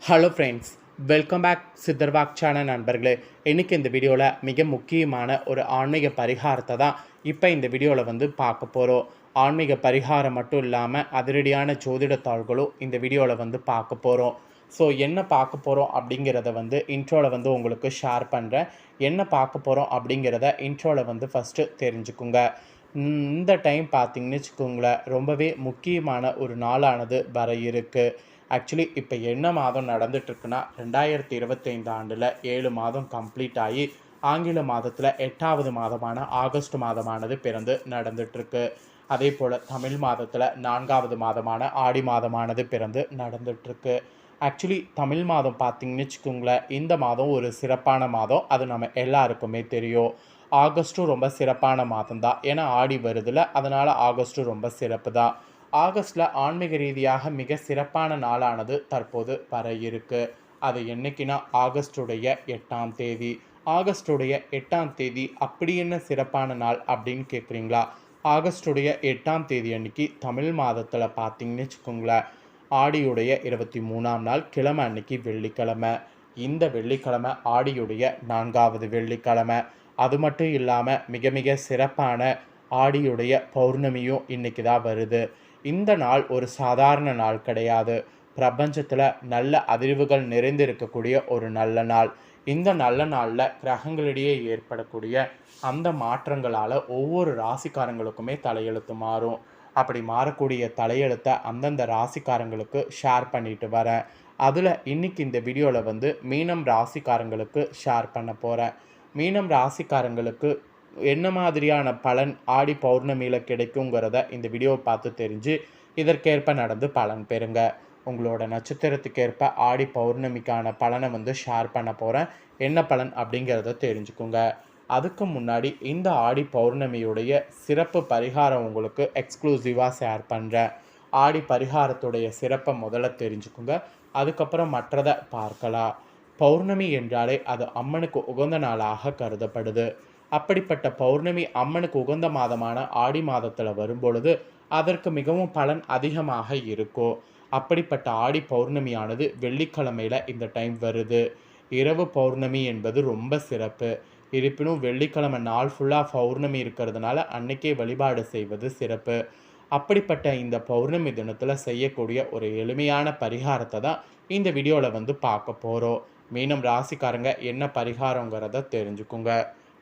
Hello friends, welcome back Sitharvak channel நண்பர்களே. இன்றைக்கி இந்த வீடியோவில் மிக முக்கியமான ஒரு ஆன்மீக பரிகாரத்தை தான் இப்போ இந்த வீடியோவில் பார்க்க போகிறோம். ஆன்மீக பரிகாரம் மட்டும் இல்லாமல் அதிரடியான ஜோதிட தாள்களும் இந்த வீடியோவில் பார்க்க போகிறோம். ஸோ என்ன பார்க்க போகிறோம் அப்படிங்கிறத இன்ட்ரோவில் உங்களுக்கு ஷேர் பண்ணுறேன். என்ன பார்க்க போகிறோம் அப்படிங்கிறத இன்ட்ரோவில் ஃபஸ்ட்டு தெரிஞ்சுக்குங்க. இந்த டைம் பார்த்திங்கன்னு வச்சுக்கோங்களேன், ரொம்பவே முக்கியமான ஒரு நாளானது வர இருக்குது. ஆக்சுவலி இப்போ என்ன மாதம் நடந்துகிட்ருக்குன்னா 2025 ஆண்டில் 7 மாதம் கம்ப்ளீட் ஆகி ஆங்கில மாதத்தில் 8வது மாதமான ஆகஸ்ட் மாதமானது பிறந்து நடந்துகிட்ருக்கு. அதே போல் தமிழ் மாதத்தில் 4வது மாதமான ஆடி மாதமானது பிறந்து நடந்துகிட்ருக்கு. ஆக்சுவலி தமிழ் மாதம் பார்த்திங்கன்னு வச்சுக்கோங்களேன், இந்த மாதம் ஒரு சிறப்பான மாதம். அது நம்ம எல்லாருக்குமே தெரியும். ஆகஸ்ட்டும் ரொம்ப சிறப்பான மாதம் தான். ஏன்னா ஆடி வருதில்ல, அதனால் ஆகஸ்ட்டும் ரொம்ப சிறப்பு தான். ஆகஸ்ட்டில் ஆன்மீக ரீதியாக மிக சிறப்பான நாளானது தற்போது வர இருக்கு. அது என்னைக்குன்னா ஆகஸ்டுடைய 8ஆம் தேதி. ஆகஸ்டுடைய 8ஆம் தேதி அப்படி என்ன சிறப்பான நாள் அப்படின்னு கேட்குறீங்களா? ஆகஸ்டுடைய 8ஆம் தேதி அன்னைக்கு தமிழ் மாதத்தில் பார்த்தீங்கன்னு வச்சுக்கோங்களேன், ஆடியுடைய 23ஆம் நாள் கிழமை அன்னைக்கு வெள்ளிக்கிழமை. இந்த வெள்ளிக்கிழமை ஆடியுடைய 4வது வெள்ளிக்கிழமை. அது மட்டும் இல்லாமல் மிக மிக சிறப்பான ஆடியுடைய பௌர்ணமியும் இன்றைக்கி தான் வருது. இந்த நாள் ஒரு சாதாரண நாள் கிடையாது. பிரபஞ்சத்தில் நல்ல அதிர்வுகள் நிறைந்திருக்கக்கூடிய ஒரு நல்ல நாள். இந்த நல்ல நாளில் கிரகங்களிடையே ஏற்படக்கூடிய அந்த மாற்றங்களால் ஒவ்வொரு ராசிக்காரங்களுக்குமே தலையெழுத்து மாறும். அப்படி மாறக்கூடிய தலையெழுத்தை அந்தந்த ராசிக்காரங்களுக்கு ஷேர் பண்ணிட்டு வரேன். அதில் இன்றைக்கி இந்த வீடியோவில் மீனம் ராசிக்காரங்களுக்கு ஷேர் பண்ண போகிறேன். மீனம் ராசிக்காரங்களுக்கு என்ன மாதிரியான பலன் ஆடி பௌர்ணமியில் கிடைக்குங்கிறத இந்த வீடியோவை பார்த்து தெரிஞ்சு இதற்கேற்ப நடந்து பலன் பெறுங்க. உங்களோட நட்சத்திரத்துக்கேற்ப ஆடி பௌர்ணமிக்கான பலனை ஷேர் பண்ண போகிறேன். என்ன பலன் அப்படிங்கிறத தெரிஞ்சுக்குங்க. அதுக்கு முன்னாடி இந்த ஆடி பௌர்ணமியுடைய சிறப்பு பரிகாரம் உங்களுக்கு எக்ஸ்க்ளூசிவாக ஷேர் பண்ணுறேன். ஆடி பரிகாரத்துடைய சிறப்பை முதல்ல தெரிஞ்சுக்குங்க. அதுக்கப்புறம் மற்றதை பார்க்கலாம். பௌர்ணமி என்றாலே அது அம்மனுக்கு உகந்த நாளாக கருதப்படுது. அப்படிப்பட்ட பௌர்ணமி அம்மனுக்கு உகந்த மாதமான ஆடி மாதத்தில் வரும்பொழுது அதற்கு மிகவும் பலன் அதிகமாக இருக்கும். அப்படிப்பட்ட ஆடி பௌர்ணமியானது வெள்ளிக்கிழமையில் இந்த டைம் வருது. இரவு பௌர்ணமி என்பது ரொம்ப சிறப்பு. இருப்பினும் வெள்ளிக்கிழமை நாள் ஃபுல்லாக பௌர்ணமி இருக்கிறதுனால அன்னைக்கே வழிபாடு செய்வது சிறப்பு. அப்படிப்பட்ட இந்த பௌர்ணமி தினத்தில் செய்யக்கூடிய ஒரு எளிமையான பரிகாரத்தை தான் இந்த வீடியோவில் பார்க்க போகிறோம். மீனம் ராசிக்காரங்க என்ன பரிகாரங்கிறத தெரிஞ்சுக்குங்க.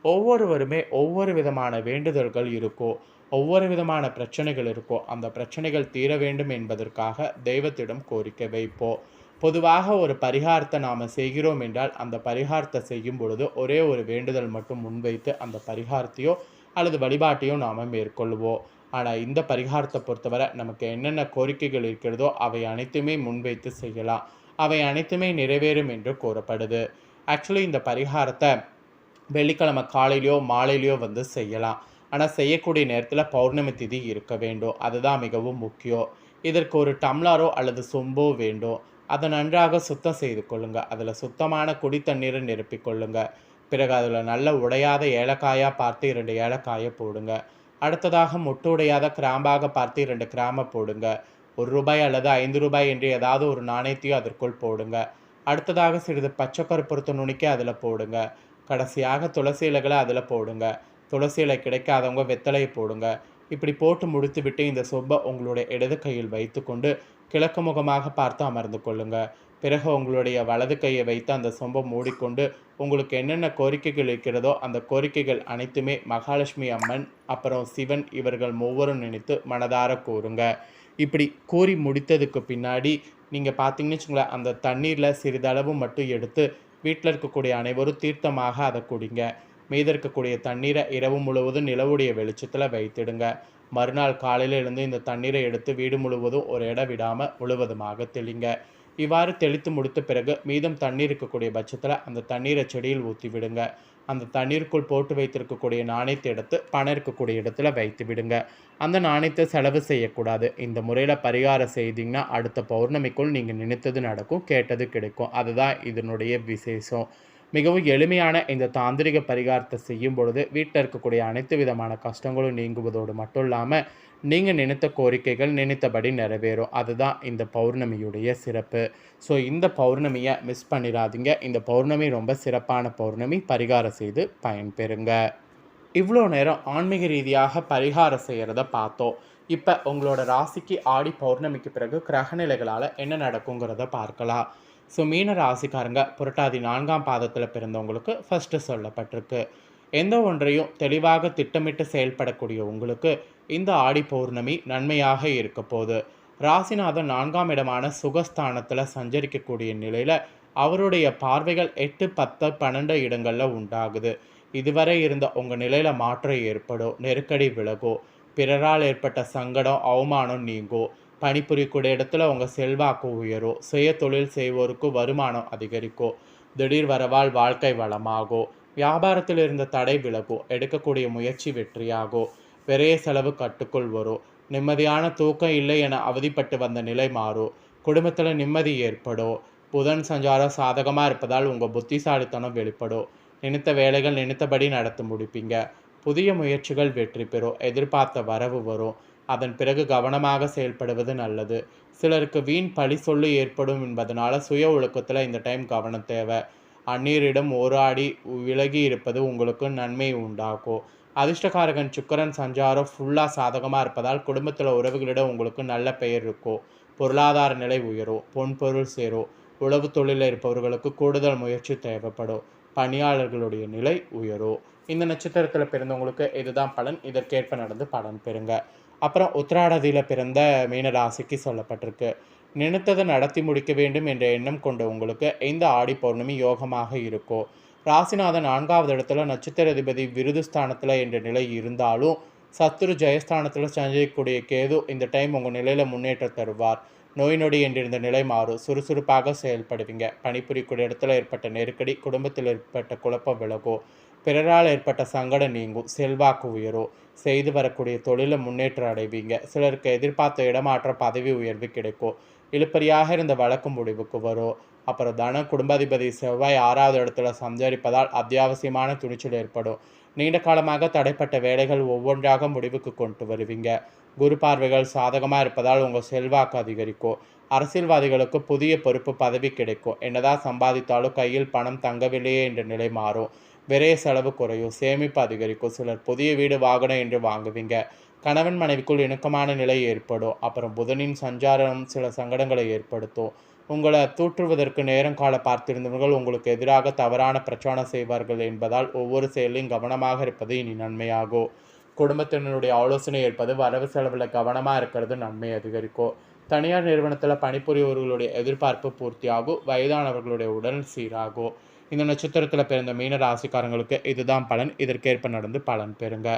ஒவ்வொருவருமே ஒவ்வொரு விதமான வேண்டுதல்கள் இருக்கும். ஒவ்வொரு விதமான பிரச்சனைகள் இருக்கும். அந்த பிரச்சனைகள் தீர வேண்டும் என்பதற்காக தெய்வத்திடம் கோரிக்கை வைப்போம். பொதுவாக ஒரு பரிகாரத்தை நாம் செய்கிறோம் என்றால் அந்த பரிகாரத்தை செய்யும் பொழுது ஒரே ஒரு வேண்டுதல் மட்டும் முன்வைத்து அந்த பரிகாரத்தையோ அல்லது வழிபாட்டையோ நாம் மேற்கொள்வோம். ஆனால் இந்த பரிகாரத்தை பொறுத்தவரை நமக்கு என்னென்ன கோரிக்கைகள் இருக்கிறதோ அவை அனைத்துமே முன்வைத்து செய்யலாம். அவை அனைத்துமே நிறைவேறும் என்று கூறப்படுது. ஆக்சுவலி இந்த பரிகாரத்தை வெள்ளிக்கிழமை காலையிலையோ மாலையிலையோ செய்யலாம். ஆனால் செய்யக்கூடிய நேரத்தில் பௌர்ணமி திதி இருக்க வேண்டும். அதுதான் மிகவும் முக்கியம். இதற்கு ஒரு டம்ளரோ அல்லது சொம்போ வேண்டும். அதை நன்றாக சுத்தம் செய்து கொள்ளுங்கள். அதில் சுத்தமான குடி தண்ணீரை நிரப்பிக்கொள்ளுங்க. பிறகு அதில் நல்ல உடையாத ஏலக்காயாக பார்த்து 2 ஏலக்காயை போடுங்க. அடுத்ததாக மொட்டு உடையாத கிராம்பாக பார்த்து 2 கிராம்பை போடுங்க. ₹1 அல்லது ₹5 என்று ஏதாவது ஒரு நாணயத்தையும் அதற்குள் போடுங்க. அடுத்ததாக சிறிது பச்சை கற்பூரத்தை நுணுக்கி அதில் போடுங்க. கடைசியாக துளசி இலைகளை அதில் போடுங்க. துளசி இலை கிடைக்காதவங்க வெத்தலையை போடுங்க. இப்படி போட்டு முடித்து விட்டு இந்த சொம்பை உங்களுடைய இடது கையில் வைத்து கொண்டு கிழக்கு முகமாக பார்த்து அமர்ந்து கொள்ளுங்க. பிறகு உங்களுடைய வலது கையை வைத்து அந்த சொம்பை மூடிக்கொண்டு உங்களுக்கு என்னென்ன கோரிக்கைகள் இருக்கிறதோ அந்த கோரிக்கைகள் அனைத்துமே மகாலட்சுமி அம்மன் அப்புறம் சிவன் இவர்கள் மூவரும் நினைத்து மனதார கூறுங்க. இப்படி கூறி முடித்ததுக்கு பின்னாடி நீங்கள் பார்த்தீங்கன்னு வச்சுங்களேன், அந்த தண்ணீரில் சிறிதளவு மட்டும் எடுத்து வீட்டில் இருக்கக்கூடிய அனைவரும் தீர்த்தமாக அதை குடிங்க. மீத இருக்கக்கூடிய தண்ணீரை இரவு முழுவதும் நிலவுடைய வெளிச்சத்தில் வைத்திடுங்க. மறுநாள் காலையில் இருந்து இந்த தண்ணீரை எடுத்து வீடு முழுவதும் ஒரு இடம் விடாமல் முழுவதுமாக தெளிங்க. இவ்வாறு தெளித்து முடித்த பிறகு மீதம் தண்ணீர் இருக்கக்கூடிய பட்சத்தில் அந்த தண்ணீரை செடியில் ஊற்றி விடுங்க. அந்த தண்ணீருக்குள் போட்டு வைத்திருக்கக்கூடிய நாணயத்தை எடுத்து பணம் இருக்கக்கூடிய இடத்துல வைத்து விடுங்க. அந்த நாணயத்தை செலவு செய்யக்கூடாது. இந்த முறையில் பரிகாரம் செய்தீங்கன்னா அடுத்த பௌர்ணமிக்குள் நீங்கள் நினைத்தது நடக்கும், கேட்டது கிடைக்கும். அதுதான் இதனுடைய விசேஷம். மிகவும் எளிமையான இந்த தாந்திரிக பரிகாரத்தை செய்யும் பொழுது வீட்டில் இருக்கக்கூடிய அனைத்து விதமான கஷ்டங்களும் நீங்குவதோடு மட்டும் இல்லாமல் நீங்கள் நினைத்த கோரிக்கைகள் நினைத்தபடி நிறைவேறும். அதுதான் இந்த பௌர்ணமியுடைய சிறப்பு. ஸோ இந்த பௌர்ணமியை மிஸ் பண்ணிடாதீங்க. இந்த பௌர்ணமி ரொம்ப சிறப்பான பௌர்ணமி. பரிகாரம் செய்து பயன்பெறுங்க. இவ்வளோ நேரம் ஆன்மீக ரீதியாக பரிகாரம் செய்கிறத பார்த்தோம். இப்போ உங்களோட ராசிக்கு ஆடி பௌர்ணமிக்கு பிறகு கிரகநிலைகளால் என்ன நடக்குங்கிறத பார்க்கலாம். ஸோ மீன ராசிக்காரங்க புரட்டாதி 4ஆம் பாதத்தில் பிறந்தவங்களுக்கு ஃபஸ்ட்டு சொல்லப்பட்டிருக்கு. எந்த ஒன்றையும் தெளிவாக திட்டமிட்டு செயல்படக்கூடிய உங்களுக்கு இந்த ஆடி பௌர்ணமி நன்மையாக இருக்க போகுது. ராசிநாதன் 4ஆம் இடமான சுகஸ்தானத்தில் சஞ்சரிக்கக்கூடிய நிலையில் அவருடைய பார்வைகள் 8, 10, 12 இடங்களில் உண்டாகுது. இதுவரை இருந்த உங்கள் நிலையில் மாற்றம் ஏற்படும். நெருக்கடி விலகும். பிறரால் ஏற்பட்ட சங்கடம் அவமானம் நீங்கும். பணிபுரியக்கூடிய இடத்துல உங்கள் செல்வாக்கு உயரும். சுய தொழில் செய்வோருக்கு வருமானம் அதிகரிக்கும். திடீர் வரவால் வாழ்க்கை வளமாகும். வியாபாரத்தில் இருந்த தடை விலகும். எடுக்கக்கூடிய முயற்சி வெற்றியாகும். விரைய செலவு கட்டுக்குள் வரும். நிம்மதியான தூக்கம் இல்லை என அவதிப்பட்டு வந்த நிலை மாறும். குடும்பத்தில் நிம்மதி ஏற்படும். புதன் சஞ்சாரம் சாதகமாக இருப்பதால் உங்கள் புத்திசாலித்தனம் வெளிப்படும். நினைத்த வேலைகள் நினைத்தபடி நடத்த முடிப்பீங்க. புதிய முயற்சிகள் வெற்றி பெறும். எதிர்பார்த்த வரவு வரும். அதன் பிறகு கவனமாக செயல்படுவது நல்லது. சிலருக்கு வீண் பழி சொல்லு ஏற்படும் என்பதனால சுய ஒழுக்கத்தில் இந்த டைம் கவனம் தேவை. அந்நீரிடம் ஓராடி விலகி இருப்பது உங்களுக்கு நன்மை உண்டாக்கும். அதிர்ஷ்டகாரகன் சுக்கிரன் சஞ்சாரம் ஃபுல்லாக சாதகமாக இருப்பதால் குடும்பத்தில் உறவுகளிடம் உங்களுக்கு நல்ல பெயர் இருக்கும். பொருளாதார நிலை உயரும். பொன்பொருள் சேரும். உழவு தொழிலில் இருப்பவர்களுக்கு கூடுதல் முயற்சி தேவைப்படும். பணியாளர்களுடைய நிலை உயரும். இந்த நட்சத்திரத்தில் பிறந்தவங்களுக்கு இதுதான் பலன். இதற்கேற்ப நடந்து பலன் பெறுங்க. அப்புறம் உத்திராடதியில் பிறந்த மீனராசிக்கு சொல்லப்பட்டிருக்கு. நினைத்ததை நடத்தி முடிக்க வேண்டும் என்ற எண்ணம் கொண்ட உங்களுக்கு இந்த ஆடி பௌர்ணமி யோகமாக இருக்கும். ராசிநாதன் 4ஆவது இடத்துல நட்சத்திர அதிபதி விருது ஸ்தானத்தில் என்ற நிலை இருந்தாலும் சத்துரு ஜெயஸ்தானத்தில் சஞ்சரிக்கக்கூடிய கேது இந்த டைம் உங்கள் நிலையில் முன்னேற்றம் தருவார். நோய் நொடி என்றிருந்த நிலை மாறும். சுறுசுறுப்பாக செயல்படுவீங்க. பணிபுரியக்கூடிய இடத்துல ஏற்பட்ட நெருக்கடி, குடும்பத்தில் ஏற்பட்ட குழப்பம் விலகும். பிறரால் ஏற்பட்ட சங்கடம் நீங்கும். செல்வாக்கு உயரும். செய்து வரக்கூடிய தொழிலில் முன்னேற்றம் அடைவீங்க. சிலருக்கு எதிர்பார்த்த இடமாற்ற பதவி உயர்வு கிடைக்கும். இழுப்பறியாக இருந்த வழக்கு முடிவுக்கு வரும். அப்புறம் தன குடும்பாதிபதி செவ்வாய் 6ஆவது இடத்துல சஞ்சரிப்பதால் அத்தியாவசியமான துணிச்சல் ஏற்படும். நீண்ட காலமாக தடைப்பட்ட வேலைகள் ஒவ்வொன்றாக முடிவுக்கு கொண்டு வருவீங்க. குரு பார்வைகள் சாதகமாக இருப்பதால் உங்கள் செல்வாக்கு அதிகரிக்கும். அரசியல்வாதிகளுக்கு புதிய பொறுப்பு பதவி கிடைக்கும். என்னதான் சம்பாதித்தாலும் கையில் பணம் தங்கவில்லையே என்ற நிலை மாறும். விரைய செலவு குறையும். சேமிப்பு அதிகரிக்கும். சிலர் புதிய வீடு வாகனம் என்று வாங்குவீங்க. கணவன் மனைவிக்குள் இணக்கமான நிலை ஏற்படும். அப்புறம் புதனின் சஞ்சாரம் சில சங்கடங்களை ஏற்படுத்தும். உங்களை தூற்றுவதற்கு நேரம் கால பார்த்திருந்தவர்கள் உங்களுக்கு எதிராக தவறான பிரச்சாரம் செய்வார்கள் என்பதால் ஒவ்வொரு செயலையும் கவனமாக இருப்பது இனி நன்மையாகும். குடும்பத்தினருடைய ஆலோசனை ஏற்பது வரவு செலவில் கவனமாக இருக்கிறது நன்மை அதிகரிக்கும். தனியார் நிறுவனத்தில் பணிபுரியவர்களுடைய எதிர்பார்ப்பு பூர்த்தியாகும். வயதானவர்களுடைய உடல் சீராகும். இந்த நட்சத்திரத்தில் பிறந்த மீன ராசிக்காரங்களுக்கு இதுதான் பலன். இதற்கேற்ப நடந்து பலன் பெறுங்க.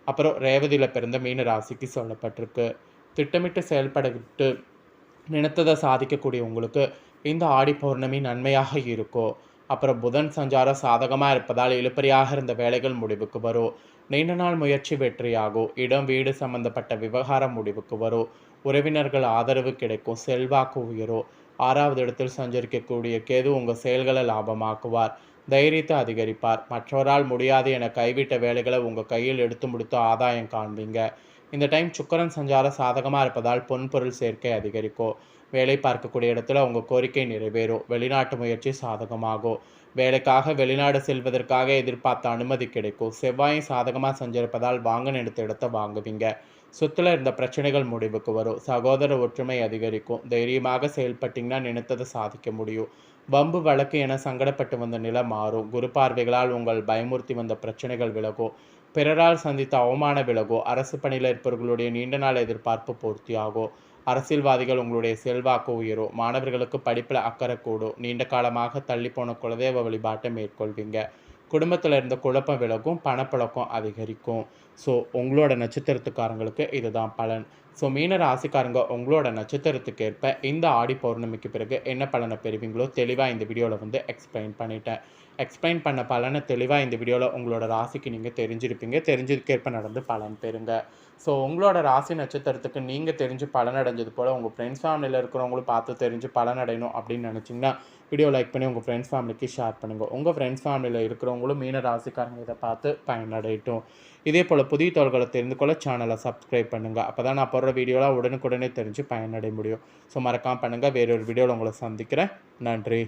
அப்புறம் ரேவதியில் பிறந்த மீன ராசிக்கு சொல்லப்பட்டிருக்கு. திட்டமிட்டு செயல்பட்டு நினைத்ததை சாதிக்கக்கூடிய உங்களுக்கு இந்த ஆடி பௌர்ணமி நன்மையாக இருக்கும். அப்புறம் புதன் சஞ்சாரம் சாதகமாக இருப்பதால் இழுப்பறியாக இருந்த வேலைகள் முடிவுக்கு வரும். நீண்ட நாள் முயற்சி வெற்றியாகும். இடம் வீடு சம்பந்தப்பட்ட விவகாரம் முடிவுக்கு வரும். உறவினர்கள் ஆதரவு கிடைக்கும். செல்வாக்கு உயரும். 6ஆவது இடத்தில் சஞ்சரிக்கக்கூடிய கேது உங்கள் செயல்களை லாபமாக்குவார். தைரியத்தை அதிகரிப்பார். மற்றவரால் முடியாது என கைவிட்ட வேலைகளை உங்கள் கையில் எடுத்து முடித்து ஆதாயம் காண்பீங்க. இந்த டைம் சுக்கிரன் சஞ்சாரம் சாதகமாக இருப்பதால் பொன்பொருள் சேர்க்கை அதிகரிக்கும். வேலை பார்க்கக்கூடிய இடத்துல உங்கள் கோரிக்கை நிறைவேறும். வெளிநாட்டு முயற்சி சாதகமாகும். வேலைக்காக வெளிநாடு செல்வதற்காக எதிர்பார்த்த அனுமதி கிடைக்கும். செவ்வாயும் சாதகமாக சஞ்சரிப்பதால் வாங்க நினைத்த இடத்தை வாங்குவீங்க. சொத்துல இருந்த பிரச்சனைகள் முடிவுக்கு வரும். சகோதர ஒற்றுமை அதிகரிக்கும். தைரியமாக செயல்பட்டீங்கன்னா நினைத்ததை சாதிக்க முடியும். வம்பு வழக்கு என சங்கடப்பட்டு வந்த நிலை மாறும். குரு பார்வைகளால் உங்கள் பயமுறுத்தி வந்த பிரச்சனைகள் விலகும். பிறரால் சந்தித்த அவமான விலகும். அரசு பணியில் இருப்பவர்களுடைய நீண்ட நாள் எதிர்பார்ப்பு பூர்த்தியாகும். அரசியல்வாதிகள் உங்களுடைய செல்வாக்கு உயரும். மாணவர்களுக்கு படிப்பில் அக்கறை கூடும். நீண்ட காலமாக தள்ளிப்போன குலதெய்வ வழிபாட்டை மேற்கொள்வீங்க. குடும்பத்தில் இருந்த குழப்பம் விலகும். பணப்பழக்கம் அதிகரிக்கும். ஸோ உங்களோட நட்சத்திரத்துக்காரங்களுக்கு இதுதான் பலன். ஸோ மீன ராசிக்காரங்க உங்களோட நட்சத்திரத்துக்கு ஏற்ப இந்த ஆடி பௌர்ணமிக்கு பிறகு என்ன பலனை பெறுவீங்களோ தெளிவாக இந்த வீடியோவில் வந்து எக்ஸ்பிளைன் பண்ணிட்டேன். எக்ஸ்பிளைன் பண்ண பலனை தெளிவாக இந்த வீடியோவில் உங்களோட ராசிக்கு நீங்கள் தெரிஞ்சிருப்பீங்க. தெரிஞ்சதுக்கேற்ப நடந்து பலன் பெறுங்க. ஸோ உங்களோட ராசி நட்சத்திரத்துக்கு நீங்கள் தெரிஞ்சு பலனடைஞ்சது போல் உங்கள் ஃப்ரெண்ட்ஸ் ஃபேமிலியில் இருக்கிறவங்களும் பார்த்து தெரிஞ்சு பலனடையணும் அப்படின்னு நினச்சிங்கன்னா வீடியோ லைக் பண்ணி உங்கள் ஃப்ரெண்ட்ஸ் ஃபேமிலிக்கு ஷேர் பண்ணுங்கள். உங்கள் ஃப்ரெண்ட்ஸ் ஃபேமிலியில் இருக்கிறவங்களும் மீன ராசிக்காரங்க இதை பார்த்து பயனடையட்டும். இதே போல் புதிய தகவல்களை தெரிந்து கொள்ள சேனலை சப்ஸ்கிரைப் பண்ணுங்கள். அப்போ தான் நான் போடுற வீடியோலாம் உடனுக்குடனே தெரிஞ்சு பயனடைய முடியும். ஸோ மறக்காமல் பண்ணுங்கள். வேறொரு வீடியோவில் உங்களை சந்திக்கிறேன். நன்றி.